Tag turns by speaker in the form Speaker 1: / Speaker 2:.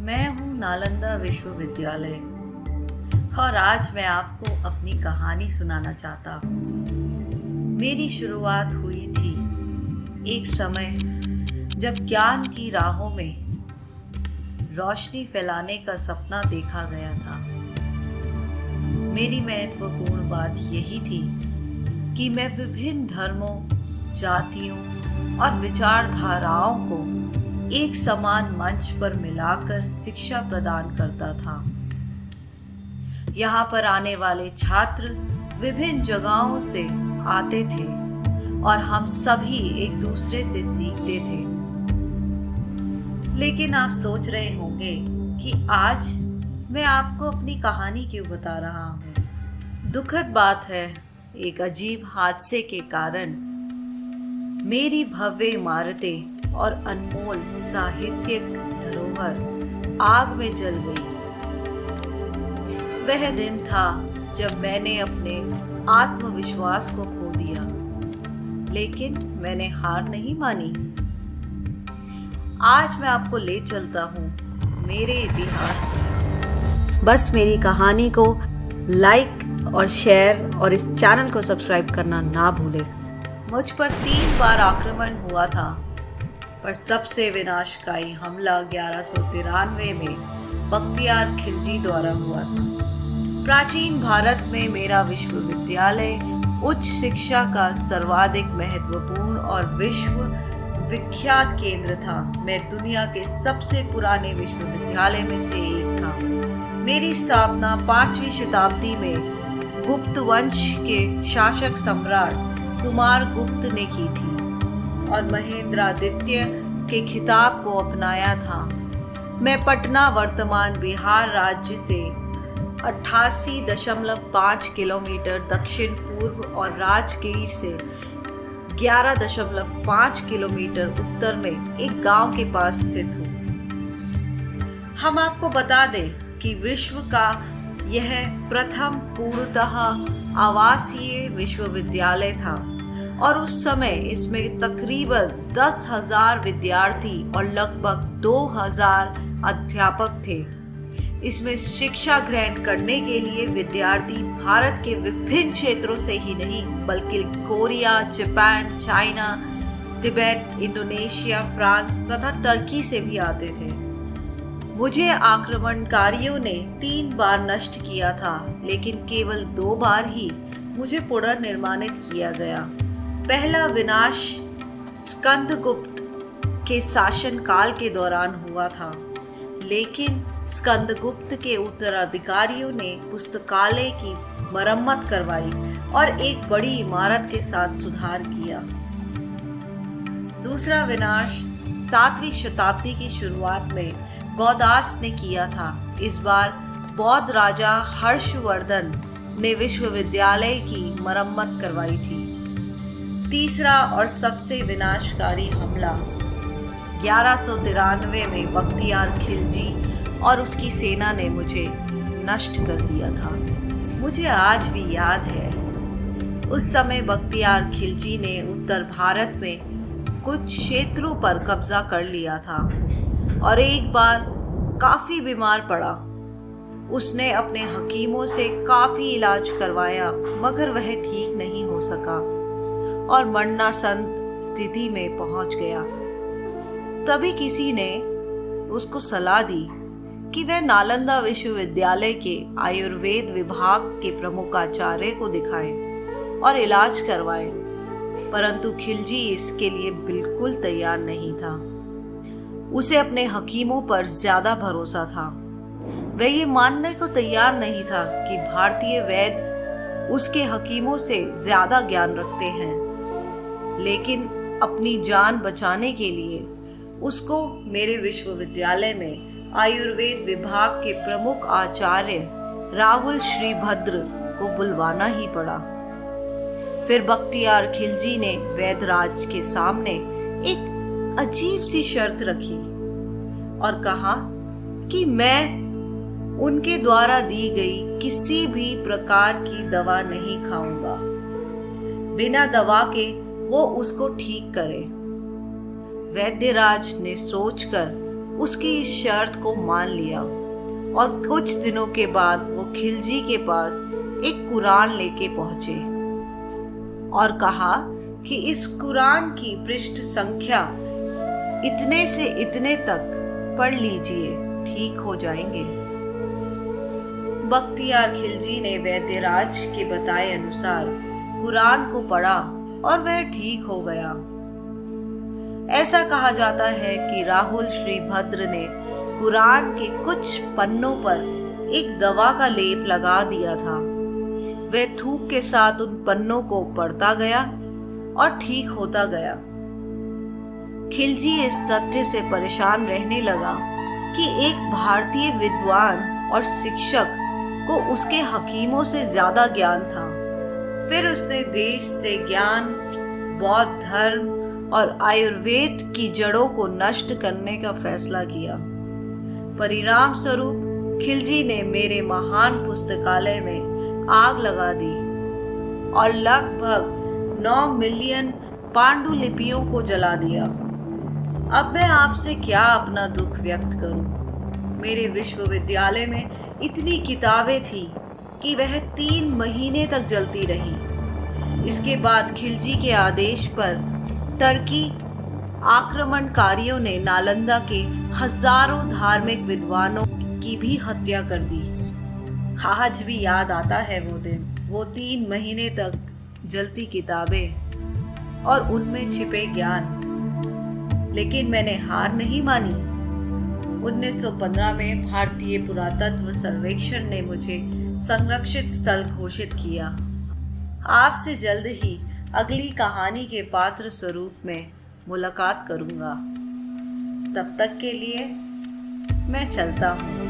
Speaker 1: मैं हूँ नालंदा विश्वविद्यालय और आज मैं आपको अपनी कहानी सुनाना चाहता हूँ। मेरी शुरुआत हुई थी एक समय जब ज्ञान की राहों में रोशनी फैलाने का सपना देखा गया था। मेरी महत्वपूर्ण बात यही थी कि मैं विभिन्न धर्मों, जातियों और विचारधाराओं को एक समान मंच पर मिलाकर शिक्षा प्रदान करता था। यहाँ पर आने वाले छात्र विभिन्न जगहों से आते थे और हम सभी एक दूसरे से सीखते थे। लेकिन आप सोच रहे होंगे कि आज मैं आपको अपनी कहानी क्यों बता रहा हूँ। दुखद बात है, एक अजीब हादसे के कारण मेरी भव्य इमारतें और अनमोल साहित्यिक धरोहर आग में जल गई। वह दिन था जब मैंने अपने आत्मविश्वास को खो दिया, लेकिन मैंने हार नहीं मानी। आज मैं आपको ले चलता हूँ मेरे इतिहास में। बस मेरी कहानी को लाइक और शेयर और इस चैनल को सब्सक्राइब करना ना भूलें। मुझ पर 3 बार आक्रमण हुआ था, पर सबसे विनाशकारी हमला 1193 में बख्तियार खिलजी द्वारा हुआ था। प्राचीन भारत में मेरा विश्वविद्यालय उच्च शिक्षा का सर्वाधिक महत्वपूर्ण और विश्व विख्यात केंद्र था। मैं दुनिया के सबसे पुराने विश्वविद्यालय में से एक था। मेरी स्थापना 5वीं शताब्दी में गुप्त वंश के शासक सम्राट कुमार गुप्त ने की थी और महेंद्रादित्य के खिताब को अपनाया था। मैं पटना वर्तमान बिहार राज्य से 88.5 किलोमीटर दक्षिण पूर्व और राजगीर से 11.5 किलोमीटर उत्तर में एक गांव के पास स्थित हूँ। हम आपको बता दें कि विश्व का यह प्रथम पूर्णतः आवासीय विश्वविद्यालय था और उस समय इसमें तकरीबन 10,000 विद्यार्थी और लगभग 2,000 अध्यापक थे। इसमें शिक्षा ग्रहण करने के लिए विद्यार्थी भारत के विभिन्न क्षेत्रों से ही नहीं बल्कि Korea, Japan, China, Tibet, Indonesia, France तथा टर्की से भी आते थे। मुझे आक्रमणकारियों ने 3 बार नष्ट किया था, लेकिन केवल 2 बार ही मुझे पुनर्निर्माणित किया गया। पहला विनाश स्कंदगुप्त के शासनकाल के दौरान हुआ था, लेकिन स्कंदगुप्त के उत्तराधिकारियों ने पुस्तकालय की मरम्मत करवाई और एक बड़ी इमारत के साथ सुधार किया। दूसरा विनाश 7वीं शताब्दी की शुरुआत में गौदास ने किया था। इस बार बौद्ध राजा हर्षवर्धन ने विश्वविद्यालय की मरम्मत करवाई थी। तीसरा और सबसे विनाशकारी हमला 1193 में बख्तियार खिलजी और उसकी सेना ने मुझे नष्ट कर दिया था। मुझे आज भी याद है, उस समय बख्तियार खिलजी ने उत्तर भारत में कुछ क्षेत्रों पर कब्जा कर लिया था और एक बार काफी बीमार पड़ा। उसने अपने हकीमों से काफी इलाज करवाया, मगर वह ठीक नहीं हो सका और मरणासन्न स्थिति में पहुंच गया। तभी किसी ने उसको सलाह दी कि वह नालंदा विश्वविद्यालय के आयुर्वेद विभाग के प्रमुख आचार्य को दिखाए और इलाज करवाए, परंतु खिलजी इसके लिए बिल्कुल तैयार नहीं था। उसे अपने हकीमों पर ज्यादा भरोसा था। वह ये मानने को तैयार नहीं था कि भारतीय वैद्य उसके हकीमों से ज्यादा ज्ञान रखते हैं, लेकिन अपनी जान बचाने के लिए उसको मेरे विश्वविद्यालय में आयुर्वेद विभाग के प्रमुख आचार्य राहुल श्रीभद्र को बुलवाना ही पड़ा। फिर बख्तियार खिलजी ने वैद्यराज के सामने एक अजीब सी शर्त रखी और कहा कि मैं उनके द्वारा दी गई किसी भी प्रकार की दवा नहीं खाऊंगा, बिना दवा के वो उसको ठीक करे। वैद्यराज ने सोचकर उसकी इस शर्त को मान लिया और कुछ दिनों के बाद वो खिलजी के पास एक कुरान लेके पहुंचे और कहा कि इस कुरान की पृष्ठ संख्या इतने से इतने तक पढ़ लीजिए, ठीक हो जाएंगे। बख्तियार खिलजी ने वैद्यराज के बताए अनुसार कुरान को पढ़ा और वह ठीक हो गया। ऐसा कहा जाता है कि राहुल श्रीभद्र ने कुरान के कुछ पन्नों पर एक दवा का लेप लगा दिया था। वह थूक के साथ उन पन्नों को पढ़ता गया और ठीक होता गया। खिलजी इस तथ्य से परेशान रहने लगा कि एक भारतीय विद्वान और शिक्षक को उसके हकीमों से ज्यादा ज्ञान था। फिर उसने देश से ज्ञान, बौद्ध धर्म और आयुर्वेद की जड़ों को नष्ट करने का फैसला किया। परिणाम स्वरूप खिलजी ने मेरे महान पुस्तकालय में आग लगा दी और लगभग 9 मिलियन पांडुलिपियों को जला दिया। अब मैं आपसे क्या अपना दुख व्यक्त करूं? मेरे विश्वविद्यालय में इतनी किताबें थी कि वह 3 महीने तक जलती रही। इसके बाद खिलजी के आदेश पर तुर्की आक्रमणकारियों ने नालंदा के हजारों धार्मिक विद्वानों की भी हत्या कर दी। आज भी याद आता है वो दिन, वो 3 महीने तक जलती किताबें और उनमें छिपे ज्ञान। लेकिन मैंने हार नहीं मानी। 1915 में भारतीय पुरातत्व सर्वेक्षण ने मुझे संरक्षित स्थल घोषित किया। आपसे जल्द ही अगली कहानी के पात्र स्वरूप में मुलाकात करूंगा। तब तक के लिए मैं चलता हूँ।